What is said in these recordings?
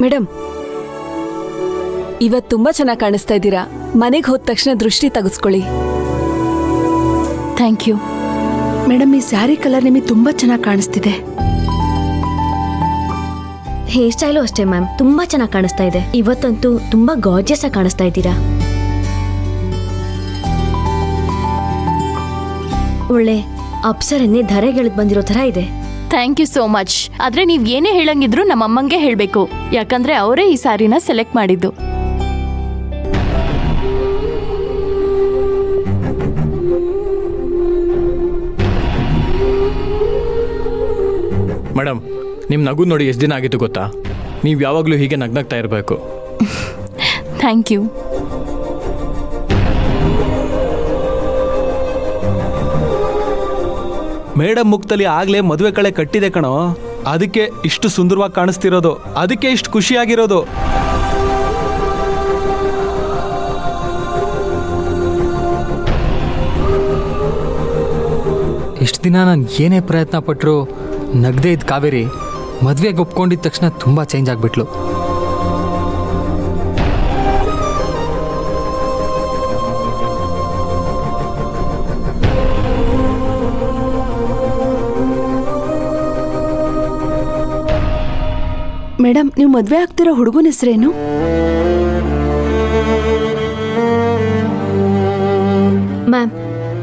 Madam, ಇವತ್ತು ತುಂಬಾ ಚೆನ್ನಾಗಿ ಕಾಣಿಸ್ತಾ ಇದ್ದೀರಾ. ಮನೆಗೆ ಹೋದ ತಕ್ಷಣ ದೃಷ್ಟಿ ತೆಗೆಸ್ಕೊಳ್ಳಿ. Thank you madam. ಈ ಸ್ಯಾರಿ ಕಲರ್ ನಿಮಗೆ ತುಂಬಾ ಚೆನ್ನಾಗಿ ಕಾಣಿಸ್ತಿದೆ. ಹೇರ್ ಸ್ಟೈಲು ಅಷ್ಟೇ ಮ್ಯಾಮ್, ತುಂಬಾ ಚೆನ್ನಾಗಿ ಕಾಣಿಸ್ತಾ ಇದೆ. ಇವತ್ತಂತೂ ತುಂಬಾ ಗಾರ್ಜಿಯಸ್ ಆಗಿ ಕಾಣಿಸ್ತಾ ಇದ್ದೀರಾ. ಒಳ್ಳೆ ಅಪ್ಸರನ್ನೇ ಧರೆಗೆಳೆದು ಬಂದಿರೋ ತರ ಇದೆ. Thank you so much. ಆದ್ರೆ ನೀವ್ ಏನೇ ಹೇಳಂಗಿದ್ರು ನಮ್ಮ ಅಮ್ಮಂಗೆ ಹೇಳ್ಬೇಕು, ಯಾಕಂದ್ರೆ ಅವರೇ ಈ ಸಾರಿನ ಸೆಲೆಕ್ಟ್ ಮಾಡಿದ್ದು. ಮೇಡಮ್, ನಿಮ್ಮ ನಗು ನೋಡಿ ಎಷ್ಟು ದಿನ ಆಗಿತ್ತು ಗೊತ್ತಾ? ನೀವು ಯಾವಾಗಲೂ ಹೀಗೆ ನಗ್ನಗ್ತಾ ಇರಬೇಕು. Thank you. ಮೇಡಮ್ ಮುಖದಲ್ಲಿ ಆಗ್ಲೇ ಮದುವೆ ಕಳೆ ಕಟ್ಟಿದೆ ಕಣೋ. ಅದಕ್ಕೆ ಇಷ್ಟು ಸುಂದರವಾಗಿ ಕಾಣಿಸ್ತಿರೋದು, ಅದಕ್ಕೆ ಇಷ್ಟು ಖುಷಿಯಾಗಿರೋದು. ಇಷ್ಟು ದಿನ ನಾನು ಏನೇ ಪ್ರಯತ್ನ ಪಟ್ಟರು ನಗದೇ ಇದ್ದ ಕಾವೇರಿ ಮದುವೆಗೆ ಒಪ್ಕೊಂಡಿದ್ದ ತಕ್ಷಣ ತುಂಬ ಚೇಂಜ್ ಆಗಿಬಿಟ್ಲು. ಮೇಡಮ್, ನೀವು ಮದುವೆ ಆಗ್ತಿರೋ ಹುಡುಗನ ಹೆಸರೇನು? ಮ್ಯಾಮ್,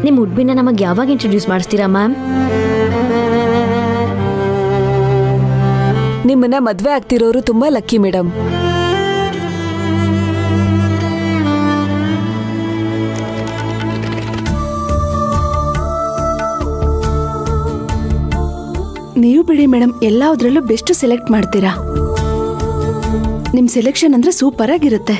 ನಿಮ್ಮ ಹುಡ್ಬಿನ ನಮಗೆ ಯಾವಾಗ ಇಂಟ್ರೊಡ್ಯೂಸ್ ಮಾಡಿಸ್ತೀರಾ ಮ್ಯಾಮ್? ನಿಮ್ಮನ್ನ ಮದ್ವೆ ಆಗ್ತಿರೋರು ತುಂಬಾ ಲಕ್ಕಿ ಮೇಡಮ್. ನೀವು ಬಿಡಿ ಮೇಡಮ್, ಎಲ್ಲದರಲ್ಲೂ ಬೆಸ್ಟ್ ಸೆಲೆಕ್ಟ್ ಮಾಡ್ತೀರಾ. ನಿಮ್ ಸೆಲೆಕ್ಷನ್ ಅಂದ್ರೆ ಸೂಪರ್ ಆಗಿರುತ್ತೆ.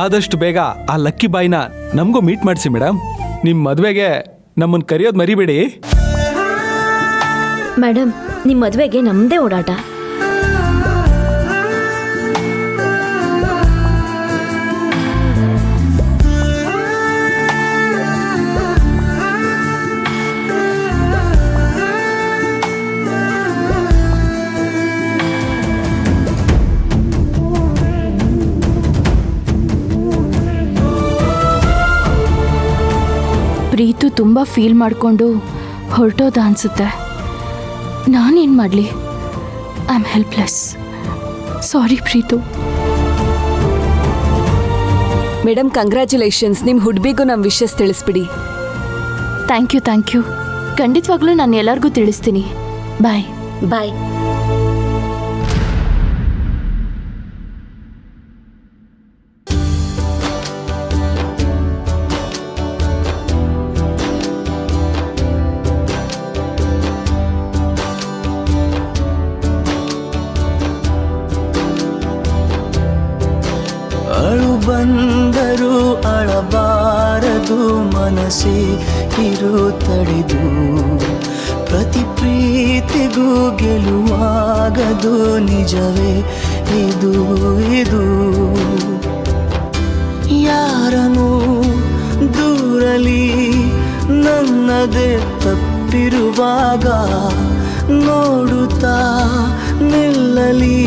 ಆದಷ್ಟು ಬೇಗ ಆ ಲಕ್ಕಿ ಬಾಯ್ನ ನಮಗೂ ಮೀಟ್ ಮಾಡಿಸಿ ಮೇಡಮ್. ನಿಮ್ಮ ಮದುವೆಗೆ ನಮ್ಮನ್ನು ಕರೆಯೋದು ಮರಿಬೇಡಿ. ಮೇಡಮ್, ನಿಮ್ಮ ಮದುವೆಗೆ ನಮ್ಮದೇ ಓಡಾಟ. ಪ್ರೀತು ತುಂಬ ಫೀಲ್ ಮಾಡಿಕೊಂಡು ಹೊರಟೋದ ಅನ್ಸುತ್ತೆ. ನಾನೇನು ಮಾಡಲಿ? I am helpless. Sorry Preetu. Madam, congratulations. ನಿಮ್ಮ ಹುಡ್ಬಿಗೂ ನಮ್ಮ ವಿಶಸ್ ತಿಳಿಸ್ಬಿಡಿ. Thank you. ಖಂಡಿತವಾಗ್ಲೂ ನಾನು ಎಲ್ಲರಿಗೂ ತಿಳಿಸ್ತೀನಿ. ಬಾಯ್. ಬಾಯ್. ಬಂದರು ಅಳಬಾರದು, ಮನಸ್ಸೇ ಇರು ತಡೆದು. ಪ್ರತಿ ಪ್ರೀತಿಗೂ ಗೆಲುವಾಗದು, ನಿಜವೇ ಇದು. ಯಾರನು ದೂರಲಿ ನನ್ನದೇ ತಪ್ಪಿರುವಾಗ ನೋಡುತ್ತಾ ನಿಲ್ಲಲಿ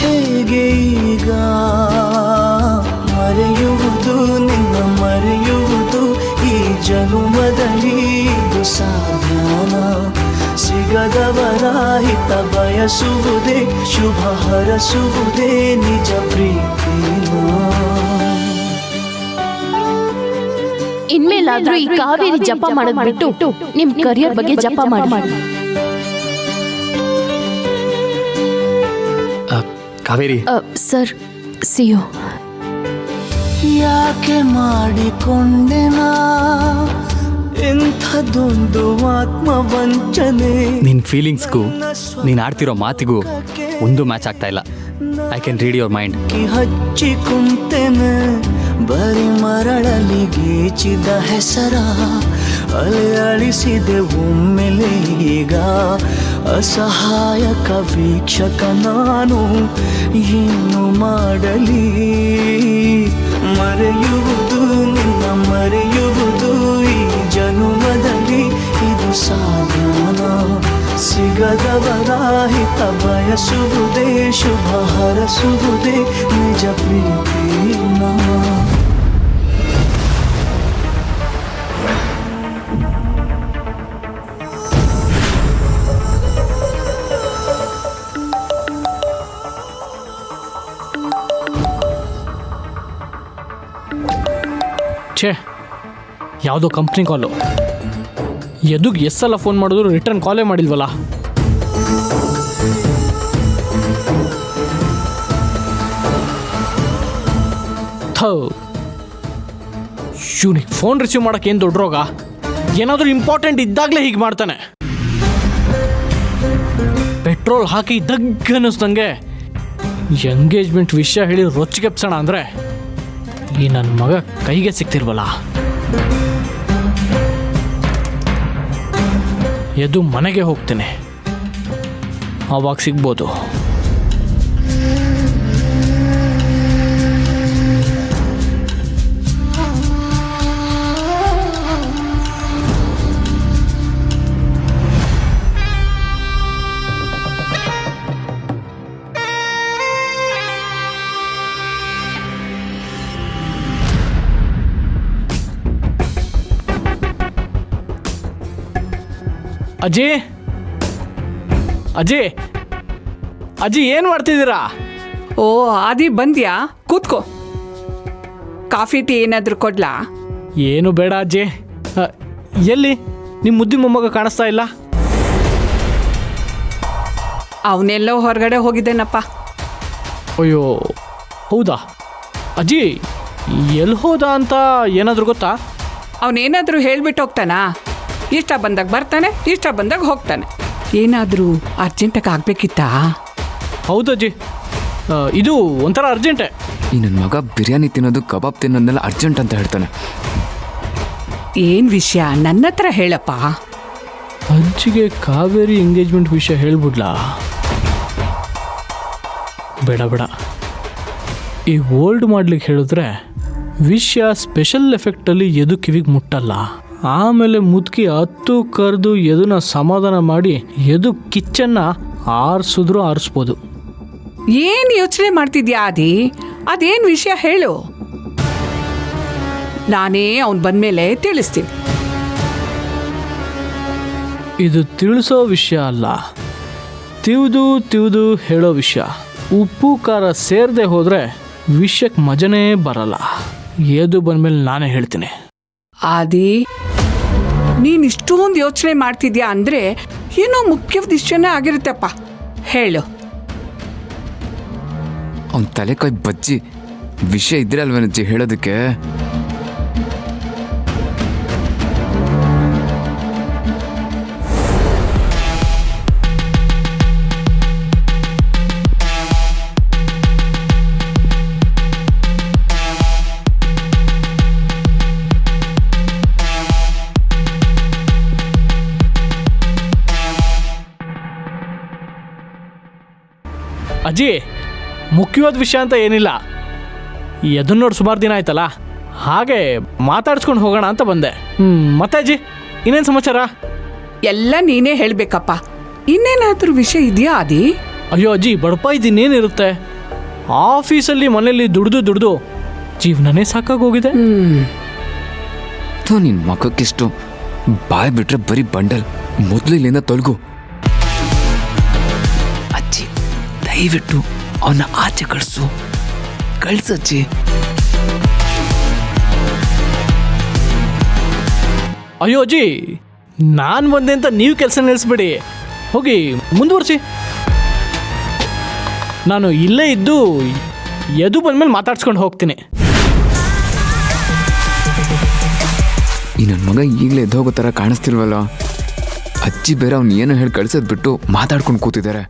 ಹೇಗೆ ಈಗ? ಮರೆಯುವುದು ನಿನ್ನ ಮರೆಯುವುದು ಈ ಜನುಮದಲ್ಲಿ ಇದು ಸಾಧ್ಯನ? ಸಿಗದವರ ಹಿತ ಬಯಸುವುದೇ, ಶುಭ ಹರಸುವುದೇ ನಿಜ ಪ್ರೀತಿನ. ಇನ್ಮೇಲಾದ್ರೂ ಈ ಕಾವೇರಿ ಜಪ ಮಾಡೋದ್ ಬಿಟ್ಟು ನಿಮ್ ಕರಿಯರ್ ಬಗ್ಗೆ ಜಪ ಮಾಡಿ. Kaveri sir, see you. ಯಾಕೆ ಮಾಡಿಕೊಂಡೆನಾ ಇಂಥದ್ದೊಂದು ಆತ್ಮವಂಚನೆ? ನಿನ್ನ ಫೀಲಿಂಗ್ಸ್ಗೂ ನೀನು ಆಡ್ತಿರೋ ಮಾತಿಗೂ ಒಂದು ಮ್ಯಾಚ್ ಆಗ್ತಾ ಇಲ್ಲ. I can read your mind. ಹಚ್ಚಿ ಕುಂತೆನೆ ಬರಿ ಮರಳಲ್ಲಿ ಗೀಚಿದ ಹೆಸರ ಅಲೆ ಅಳಿಸಿದೆ ಒಮ್ಮೆಲೆ. ಈಗ ಅಸಹಾಯಕ ವೀಕ್ಷಕ ನಾನು, ಏನು ಮಾಡಲಿ? ಮರೆಯುವುದು ನಿನ್ನ ಮರೆಯುವುದು ಈ ಬೆಳೆಸುವುದೇ ನಿಜ ಪ್ರೀತಿನ. ಛೇ, ಯಾವುದೋ ಕಂಪ್ನಿ ಕಾಲು. ಎದುಗ್ ಎಷ್ಟು ಸಲ ಫೋನ್ ಮಾಡಿದ್ರು ರಿಟರ್ನ್ ಕಾಲೇ ಮಾಡಿಲ್ವಲ್ಲ. ಇವನಿಗೆ ಫೋನ್ ರಿಸೀವ್ ಮಾಡೋಕೆ ಏನು ದೊಡ್ಡ ರೋಗ? ಏನಾದರೂ ಇಂಪಾರ್ಟೆಂಟ್ ಇದ್ದಾಗಲೇ ಹೀಗೆ ಮಾಡ್ತಾನೆ. ಪೆಟ್ರೋಲ್ ಹಾಕಿ ದಗ್ ಅನ್ನಿಸ್ದಂಗೆ ಎಂಗೇಜ್ಮೆಂಟ್ ವಿಷಯ ಹೇಳಿ ರೊಚ್ಚಿಗೆಪ್ಸೋಣ ಅಂದರೆ ಈ ನನ್ನ ಮಗ ಕೈಗೆ ಸಿಗ್ತಿರ್ವಲ್ಲ. ಎದು ಮನೆಗೆ ಹೋಗ್ತೇನೆ, ಆವಾಗ ಸಿಗ್ಬೋದು. ಅಜ್ಜಿ, ಅಜ್ಜಿ, ಅಜ್ಜಿ ಏನು ಮಾಡ್ತಿದ್ದೀರಾ? ಓ ಆದಿ ಬಂದ್ಯಾ? ಕೂತ್ಕೋ. ಕಾಫಿ ಟೀ ಏನಾದರೂ ಕೊಡ್ಲಾ? ಏನು ಬೇಡ ಅಜ್ಜಿ. ಎಲ್ಲಿ ನಿಮ್ಮ ಮುದ್ದಿ ಮೊಮ್ಮಗ ಕಾಣಿಸ್ತಾ ಇಲ್ಲ? ಅವನೆಲ್ಲೋ ಹೊರಗಡೆ ಹೋಗಿದ್ದೇನಪ್ಪ. ಅಯ್ಯೋ ಹೌದಾ? ಅಜ್ಜಿ ಎಲ್ಲಿ ಹೋದ ಅಂತ ಏನಾದರೂ ಗೊತ್ತಾ? ಅವನೇನಾದರೂ ಹೇಳ್ಬಿಟ್ಟು ಹೋಗ್ತಾನಾ? ಇಷ್ಟ ಬಂದಾಗ ಬರ್ತಾನೆ, ಇಷ್ಟ ಬಂದಾಗ ಹೋಗ್ತಾನೆ. ಏನಾದರೂ ಅರ್ಜೆಂಟಾಗಿ ಆಗಬೇಕಿತ್ತಾ? ಹೌದಜ್ಜಿ, ಇದು ಒಂಥರ ಅರ್ಜೆಂಟೇ. ಈ ನನ್ನ ಮಗ ಬಿರಿಯಾನಿ ತಿನ್ನೋದು ಕಬಾಬ್ ತಿನ್ನೋದನ್ನೆಲ್ಲ ಅರ್ಜೆಂಟ್ ಅಂತ ಹೇಳ್ತಾನೆ. ಏನು ವಿಷಯ ನನ್ನ ಹತ್ರ ಹೇಳಪ್ಪ. ಅಜ್ಜಿಗೆ ಕಾವೇರಿ ಎಂಗೇಜ್ಮೆಂಟ್ ವಿಷಯ ಹೇಳ್ಬಿಡ್ಲಾ? ಬೇಡ ಬೇಡ, ಈ ಓಲ್ಡ್ ಮಾಡ್ಲಿಕ್ಕೆ ಹೇಳಿದ್ರೆ ವಿಷಯ ಸ್ಪೆಷಲ್ ಎಫೆಕ್ಟಲ್ಲಿ ಎದು ಕಿವಿಗೆ ಮುಟ್ಟಲ್ಲ. ಆಮೇಲೆ ಮುದುಕಿ ಹತ್ತು ಕರೆದು ಎದನ್ನ ಸಮಾಧಾನ ಮಾಡಿ ಎದು ಕಿಚ್ಚನ್ನ ಆರಿಸಿದ್ರು ಆರಿಸ್ಬೋದು. ಏನು ಯೋಚನೆ ಮಾಡ್ತಿದ್ಯಾ ಆದಿ? ಅದೇನು ವಿಷಯ ಹೇಳು, ನಾನೇ ಅವನು ಬಂದಮೇಲೆ ತಿಳಿಸ್ತೀನಿ. ಇದು ತಿಳಿಸೋ ವಿಷಯ ಅಲ್ಲ, ತಿವ್ದು ಹೇಳೋ ವಿಷಯ. ಉಪ್ಪು ಖಾರ ಸೇರದೆ ಹೋದರೆ ವಿಷಯಕ್ಕೆ ಮಜನೇ ಬರಲ್ಲ. ಎದು ಬಂದಮೇಲೆ ನಾನೇ ಹೇಳ್ತೀನಿ. ಆದಿ, ನೀನು ಇಷ್ಟೊಂದು ಯೋಚನೆ ಮಾಡ್ತಿದ್ಯಾ ಅಂದರೆ ಏನೋ ಮುಖ್ಯ ವಿಷಯನೇ ಆಗಿರುತ್ತಪ್ಪ. ಹೇಳು. ಅವನ ತಲೆಕಾಯಿ ಬಜ್ಜಿ ವಿಷಯ ಇದ್ರೆ ಅಲ್ವೇನಜ್ಜಿ ಹೇಳೋದಕ್ಕೆ. ಅಜ್ಜಿ, ಮುಖ್ಯವಾದ ವಿಷಯ ಅಂತ ಏನಿಲ್ಲ. ಎದನ್ನ ನೋಡಿ ಸುಮಾರು ದಿನ ಆಯ್ತಲ್ಲ, ಹಾಗೆ ಮಾತಾಡ್ಸ್ಕೊಂಡು ಹೋಗೋಣ ಅಂತ ಬಂದೆ. ಮತ್ತೆ ಅಜ್ಜಿ, ಇನ್ನೇನು ಸಮಾಚಾರ? ಎಲ್ಲ ನೀನೇ ಹೇಳಬೇಕಪ್ಪ. ಇನ್ನೇನಾದರೂ ವಿಷಯ ಇದೆಯಾ ಆದಿ? ಅಯ್ಯೋ ಅಜ್ಜಿ, ಬಡಪ ಇನ್ನೇನಿರುತ್ತೆ? ಆಫೀಸಲ್ಲಿ ಮನೇಲಿ ದುಡ್ದು ಜೀವನನೇ ಸಾಕಾಗೋಗಿದೆ. ನಿನ್ನ ಮಗಕ್ಕಿಷ್ಟು ಬಾಯ್ ಬಿಟ್ರೆ ಬರೀ ಬಂಡಲ್. ಮೊದಲು ಇಲ್ಲಿಂದ ತೊಲಗು. ಅಜ್ಜಿ ದಯವಿಟ್ಟು ಅವನ್ನ ಆಚೆ ಕಳ್ಸಜ್ಜಿ. ಅಯ್ಯೋ ಅಜ್ಜಿ, ನಾನು ಬಂದೆ ಅಂತ ನೀವು ಕೆಲಸ ನಿಲ್ಲಿಸ್ಬೇಡಿ, ಹೋಗಿ ಮುಂದುವರಿಸಿ. ನಾನು ಇಲ್ಲೇ ಇದ್ದು ಎದು ಬಂದ್ಮೇಲೆ ಮಾತಾಡ್ಸ್ಕೊಂಡು ಹೋಗ್ತೀನಿ. ಈ ನನ್ನ ಮಗ ಈಗಲೇ ಎದ್ದು ಹೋಗೋ ಥರ ಕಾಣಿಸ್ತಿಲ್ವಲ್ಲ. ಅಜ್ಜಿ ಬೇರೆ ಅವ್ನು ಏನೋ ಹೇಳಿ ಕಳ್ಸೋದು ಬಿಟ್ಟು ಮಾತಾಡ್ಕೊಂಡು ಕೂತಿದ್ದಾರೆ.